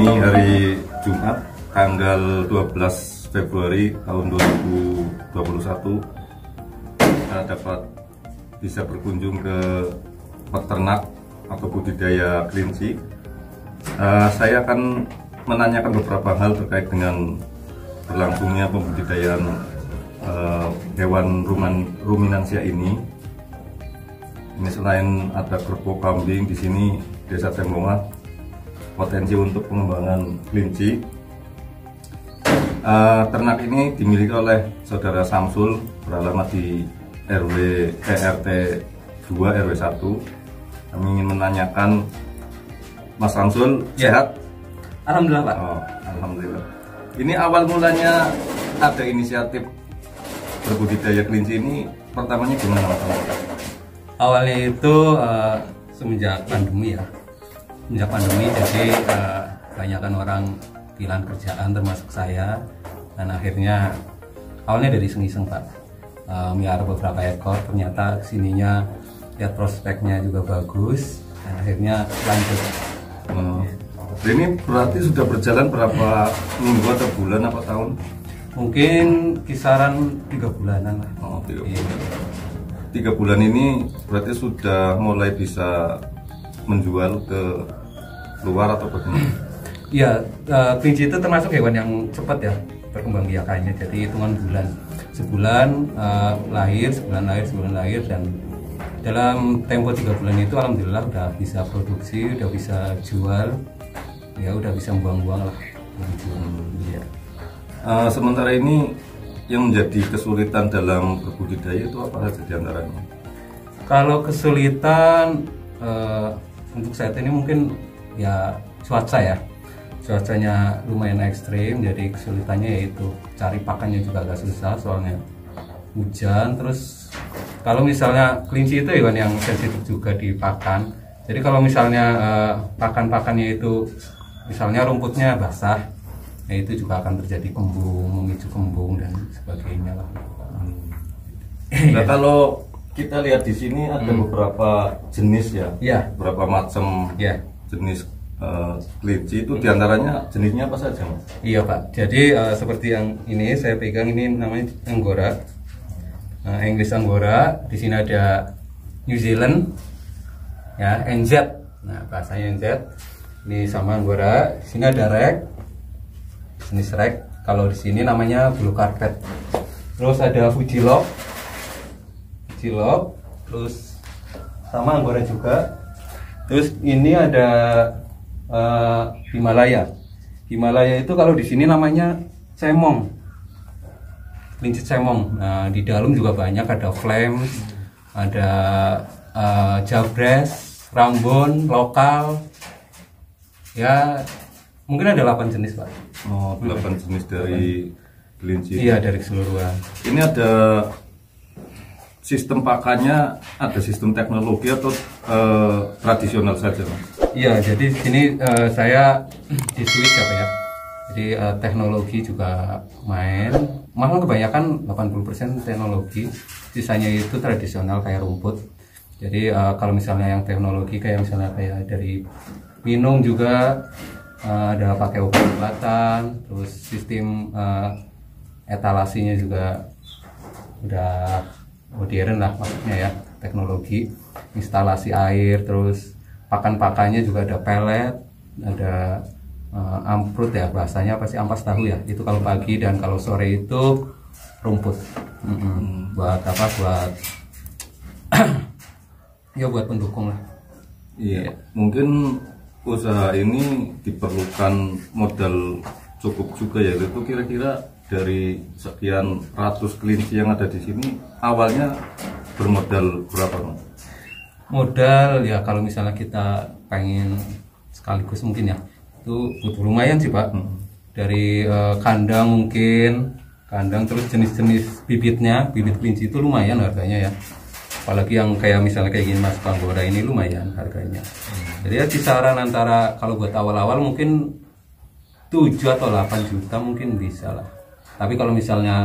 Ini hari Jumat tanggal 12 Februari tahun 2021 kita dapat bisa berkunjung ke peternak atau budidaya kelinci. Saya akan menanyakan beberapa hal terkait dengan berlangsungnya pembudidayaan hewan ruminansia ini. Ini selain ada kerbau kambing, di sini Desa Cembonga potensi untuk pengembangan kelinci. Ternak ini dimiliki oleh Saudara Samsul, beralamat di RT 2 RW 1. Kami ingin menanyakan, Mas Samsul, ya. Sehat? Alhamdulillah, Pak. Oh, alhamdulillah. Ini awal mulanya ada inisiatif berbudidaya kelinci ini pertamanya gimana, Mas? Awalnya itu semenjak pandemi ya. Semenjak pandemi, jadi kebanyakan orang kehilangan kerjaan termasuk saya, dan akhirnya awalnya dari iseng-iseng, Pak. Miara beberapa ekor, ternyata kesininya lihat prospeknya juga bagus, dan akhirnya lanjut. Ini berarti sudah berjalan berapa minggu atau bulan apa tahun? Mungkin kisaran 3 bulanan lah. Oh, 3 bulan ini berarti sudah mulai bisa menjual ke luar atau bagaimana? Iya, kelinci itu termasuk hewan yang cepat ya berkembang biakannya. Jadi hitungan bulan, sebulan lahir, sebulan lahir, dan dalam tempo 3 bulan itu alhamdulillah udah bisa produksi, udah bisa jual, ya udah bisa buang-buang lah. Iya. Sementara ini yang menjadi kesulitan dalam berbudidaya itu apa saja diantaranya? Kalau kesulitan untuk saat ini mungkin ya cuaca ya. Cuacanya lumayan ekstrim, jadi kesulitannya yaitu cari pakannya juga agak susah soalnya hujan. Terus kalau misalnya kelinci itu hewan yang sensitif juga di pakan. Jadi kalau misalnya pakan-pakannya itu misalnya rumputnya basah, ya itu juga akan terjadi kembung, memicu kembung dan sebagainya lah. Nah, kalau kita lihat di sini ada beberapa jenis ya, beberapa macam jenis kelinci itu, diantaranya jenisnya apa saja, Mas? Iya, Pak. Jadi seperti yang ini saya pegang, ini namanya Angora, English Angora. Di sini ada New Zealand, ya NZ. Nah, bahasanya NZ. Ini sama Angora. Di sini ada Rek, jenis Rek. Kalau di sini namanya Blue Carpet. Terus ada Fujilock, terus sama Angora juga. Terus ini ada Himalaya. Himalaya itu kalau di sini namanya cemong, kelinci cemong. Nah, di dalam juga banyak, ada flame, ada jabres, rambon, lokal. Ya, mungkin ada 8 jenis, Pak. Oh, 8 jenis dari kelinci. Iya, dari keseluruhan. Ini ada sistem pakannya, ada sistem teknologi atau tradisional saja, Mas? Iya, jadi sini saya di switch apa ya. Jadi teknologi juga main. Malah kebanyakan 80% teknologi, sisanya itu tradisional kayak rumput. Jadi kalau misalnya yang teknologi kayak misalnya kayak dari minum juga ada pakai obat-obatan, terus sistem etalasinya juga udah modern lah maksudnya ya, teknologi instalasi air. Terus pakan-pakannya juga ada pelet, ada amprut ya, bahasanya pasti ampas tahu ya, itu kalau pagi, dan kalau sore itu rumput. Buat apa, buat ya buat pendukung lah. Iya, mungkin usaha ini diperlukan modal cukup juga ya. Itu kira-kira dari sekian ratus kelinci yang ada di sini, awalnya bermodal berapa, Mas? Modal ya kalau misalnya kita pengen sekaligus mungkin ya, itu butuh lumayan sih, Pak. Dari kandang mungkin, terus jenis-jenis bibitnya, bibit kelinci itu lumayan harganya ya. Apalagi yang kayak misalnya kayak gini Mas Panggora ini lumayan harganya. Jadi ya kisaran antara, kalau buat awal-awal mungkin 7 atau 8 juta mungkin bisa lah. Tapi kalau misalnya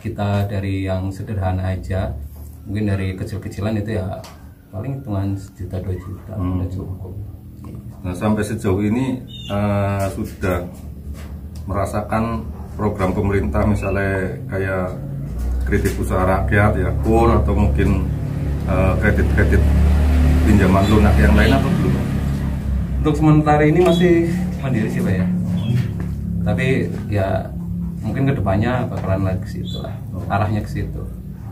kita dari yang sederhana aja, mungkin dari kecil-kecilan itu ya paling hitungan 1 juta 2 juta udah cukup. Nah, sampai sejauh ini sudah merasakan program pemerintah misalnya kayak kredit usaha rakyat ya, KUR, atau mungkin kredit-kredit pinjaman lunak yang lain atau belum? Untuk sementara ini masih mandiri sih Pak ya. Tapi ya mungkin kedepannya bakalan lagi ke situ lah, arahnya ke situ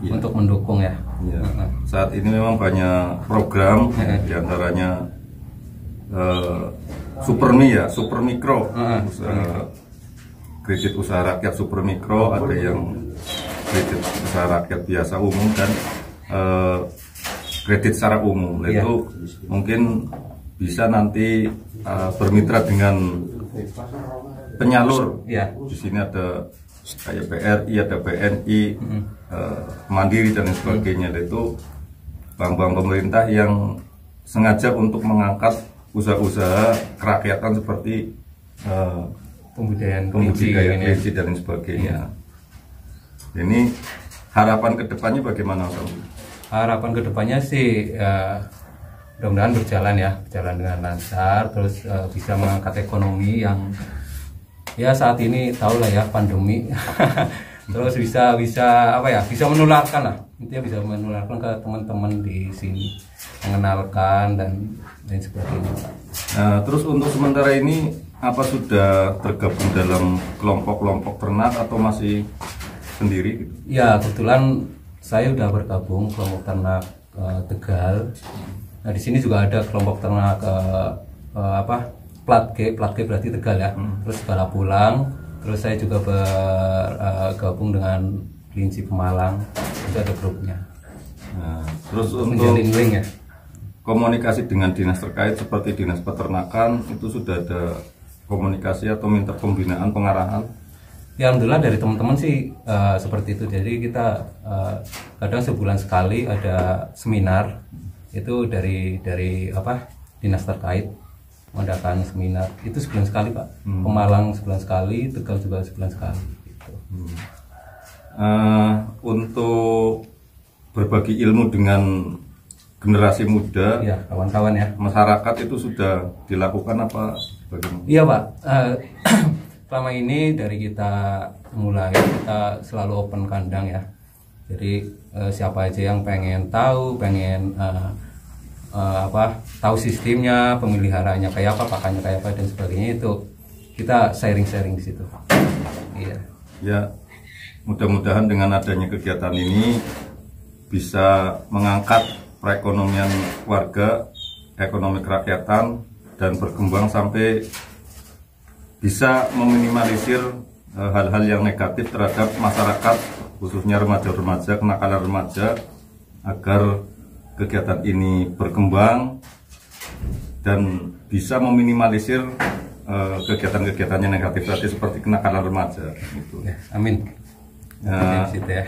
ya, untuk mendukung ya. Ya. Saat ini memang banyak program, diantaranya Supermi ya, super mikro, kredit usaha rakyat super mikro, ada yang kredit usaha rakyat biasa umum dan kredit secara umum. Ya. Itu mungkin bisa nanti bermitra dengan penyalur. Ya. Di sini ada kayak BRI, ada BNI, Mandiri dan sebagainya. Itu bank-bank pemerintah yang sengaja untuk mengangkat usaha-usaha kerakyatan seperti Pembudayaan kelinci dan sebagainya. Ini harapan kedepannya bagaimana, Om? Harapan kedepannya sih mudah-mudahan berjalan dengan lancar, terus bisa mengangkat ekonomi yang ya saat ini tahu lah ya, pandemi. Terus bisa menularkan lah, intinya bisa menularkan ke teman-teman di sini, mengenalkan dan lain sebagainya. Nah, terus untuk sementara ini apa sudah tergabung dalam kelompok-kelompok ternak atau masih sendiri gitu? Ya, kebetulan saya sudah bergabung kelompok ternak Tegal. Nah, di sini juga ada kelompok ternak plat G berarti Tegal ya. Terus Bala Pulang. Terus saya juga bergabung dengan Kelinci Pemalang. Itu ada grupnya. Nah, terus untuk menjalin link ya. Komunikasi dengan dinas terkait seperti dinas peternakan itu sudah ada komunikasi atau minta pembinaan pengarahan? Ya, alhamdulillah dari teman-teman sih seperti itu. Jadi kita kadang sebulan sekali ada seminar itu dari dinas terkait mengadakan seminar itu sebulan sekali Pak. Pemalang sebulan sekali, Tegal juga sebulan sekali. Gitu. Untuk berbagi ilmu dengan generasi muda, ya kawan-kawan ya, masyarakat itu sudah dilakukan apa bagaimana? Iya Pak. Selama ini dari kita mulai kita selalu open kandang ya. Jadi siapa aja yang pengen tahu, tahu sistemnya, pemeliharaannya kayak apa, pakannya kayak apa dan sebagainya, itu kita sharing di situ. Iya. Ya, mudah-mudahan dengan adanya kegiatan ini bisa mengangkat perekonomian warga, ekonomi kerakyatan, dan berkembang sampai bisa meminimalisir hal-hal yang negatif terhadap masyarakat, khususnya remaja-remaja, kenakalan remaja, agar kegiatan ini berkembang dan bisa meminimalisir kegiatan-kegiatan yang negatif tadi seperti kenakalan remaja. Gitu. Amin.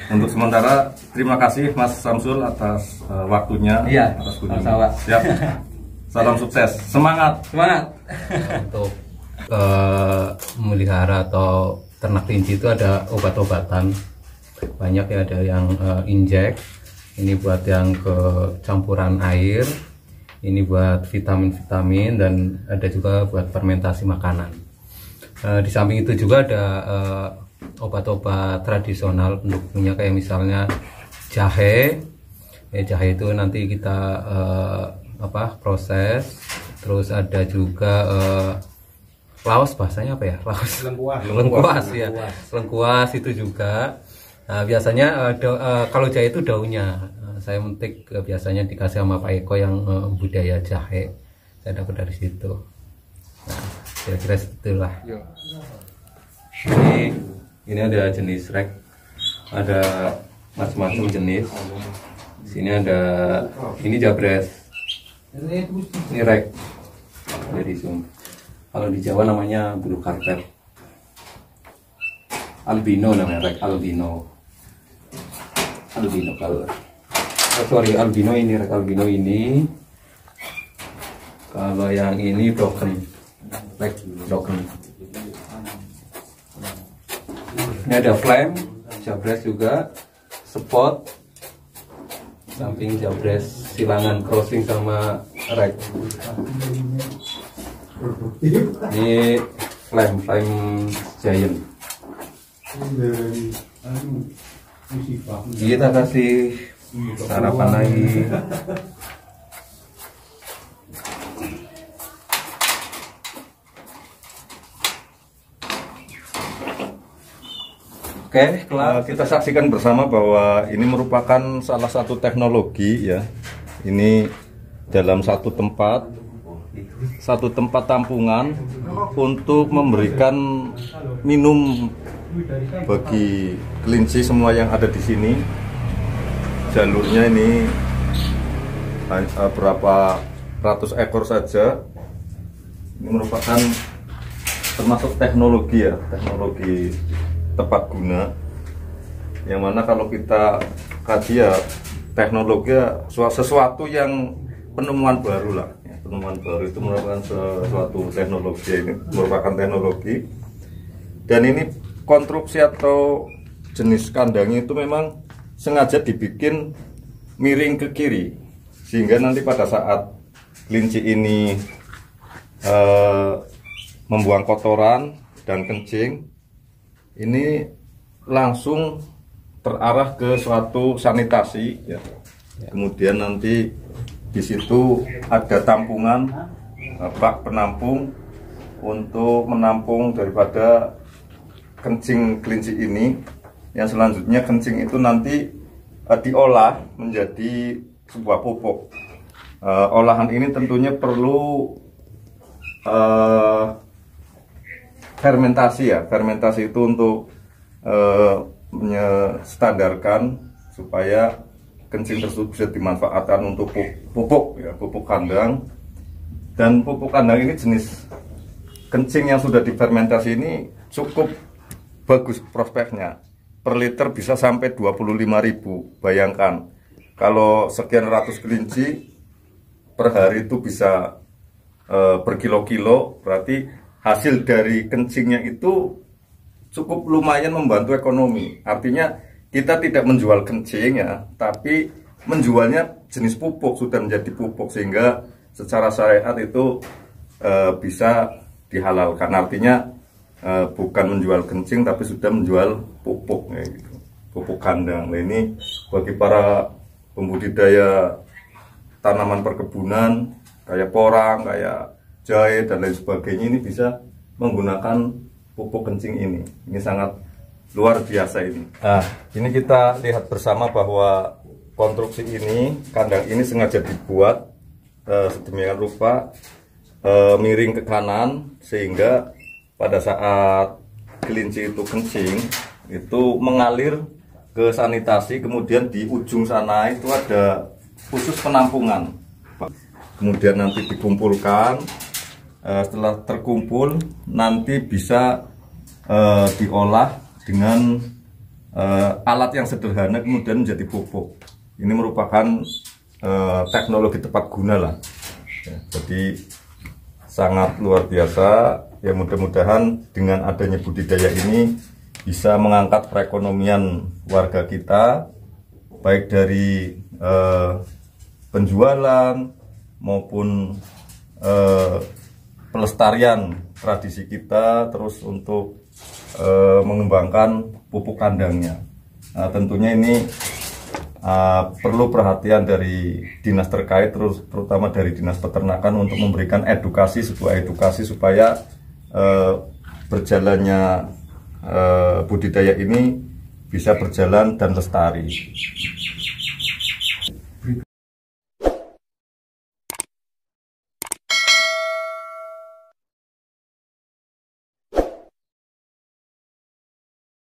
Untuk sementara terima kasih Mas Samsul atas waktunya, atas kunjungan. Siap. Salam sukses, semangat. Untuk memelihara atau ternak kelinci itu ada obat-obatan banyak ya, ada yang injek, ini buat yang ke campuran air, ini buat vitamin-vitamin, dan ada juga buat fermentasi makanan. Di samping itu juga ada obat-obat tradisional pendukungnya, kayak misalnya jahe. Jahe itu nanti kita proses. Terus ada juga laos, bahasanya apa ya? Lengkuas ya. Lengkuas itu juga. Nah, biasanya kalau jahe itu daunnya. Saya metik biasanya dikasih sama Pak Eko yang budaya jahe. Saya dapat dari situ. Nah, kira-kira itulah. Ini ada jenis rek, ada macam-macam jenis. Di sini ada, ini jabres, ini rek dari Zoom. Kalau di Jawa namanya bulu karpet, albino namanya, rek albino color. Albino ini, rek albino ini. Kalau yang ini broken, rek broken. Ini ada flame, jabres juga, spot, samping jabres silangan crossing sama rek. Ini flame giant. Kita kasih sarapan lagi. Oke, kita saksikan bersama bahwa ini merupakan salah satu teknologi ya. Ini dalam satu tempat tampungan untuk memberikan minum bagi kelinci semua yang ada di sini. Jalurnya ini berapa ratus ekor saja. Ini merupakan termasuk teknologi ya, teknologi tepat guna, yang mana kalau kita kaji ya teknologi sesuatu yang penemuan baru lah ya. Penemuan baru itu merupakan sesuatu teknologi, ini merupakan teknologi, dan ini konstruksi atau jenis kandangnya itu memang sengaja dibikin miring ke kiri, sehingga nanti pada saat kelinci ini membuang kotoran dan kencing, ini langsung terarah ke suatu sanitasi ya. Kemudian nanti di situ ada tampungan bak penampung untuk menampung daripada kencing kelinci ini, yang selanjutnya kencing itu nanti diolah menjadi sebuah pupuk. Olahan ini tentunya perlu fermentasi ya. Fermentasi itu untuk menstandarkan supaya kencing tersebut bisa dimanfaatkan untuk pupuk ya, pupuk kandang. Dan pupuk kandang ini jenis kencing yang sudah difermentasi ini cukup bagus prospeknya. Per liter bisa sampai 25.000. Bayangkan kalau sekian ratus kelinci per hari itu bisa berkilo-kilo, berarti hasil dari kencingnya itu cukup lumayan membantu ekonomi. Artinya kita tidak menjual kencing ya, tapi menjualnya jenis pupuk, sudah menjadi pupuk, sehingga secara syariat itu bisa dihalalkan. Artinya bukan menjual kencing tapi sudah menjual pupuk ya, gitu. Pupuk kandang. Nah, ini bagi para pembudidaya tanaman perkebunan kayak porang, kayak jahe dan lain sebagainya, ini bisa menggunakan pupuk kencing ini. Ini sangat luar biasa ini. Nah, ini kita lihat bersama bahwa konstruksi ini, kandang ini sengaja dibuat sedemikian rupa miring ke kanan, sehingga pada saat kelinci itu kencing itu mengalir ke sanitasi, kemudian di ujung sana itu ada khusus penampungan. Kemudian nanti dikumpulkan. Setelah terkumpul nanti bisa diolah dengan alat yang sederhana, kemudian menjadi pupuk. Ini merupakan teknologi tepat guna lah ya, jadi sangat luar biasa ya. Mudah-mudahan dengan adanya budidaya ini bisa mengangkat perekonomian warga kita, baik dari penjualan maupun pelestarian tradisi kita, terus untuk mengembangkan pupuk kandangnya. Nah, tentunya ini perlu perhatian dari dinas terkait, terutama dari dinas peternakan, untuk memberikan edukasi, sebuah edukasi supaya berjalannya budidaya ini bisa berjalan dan lestari.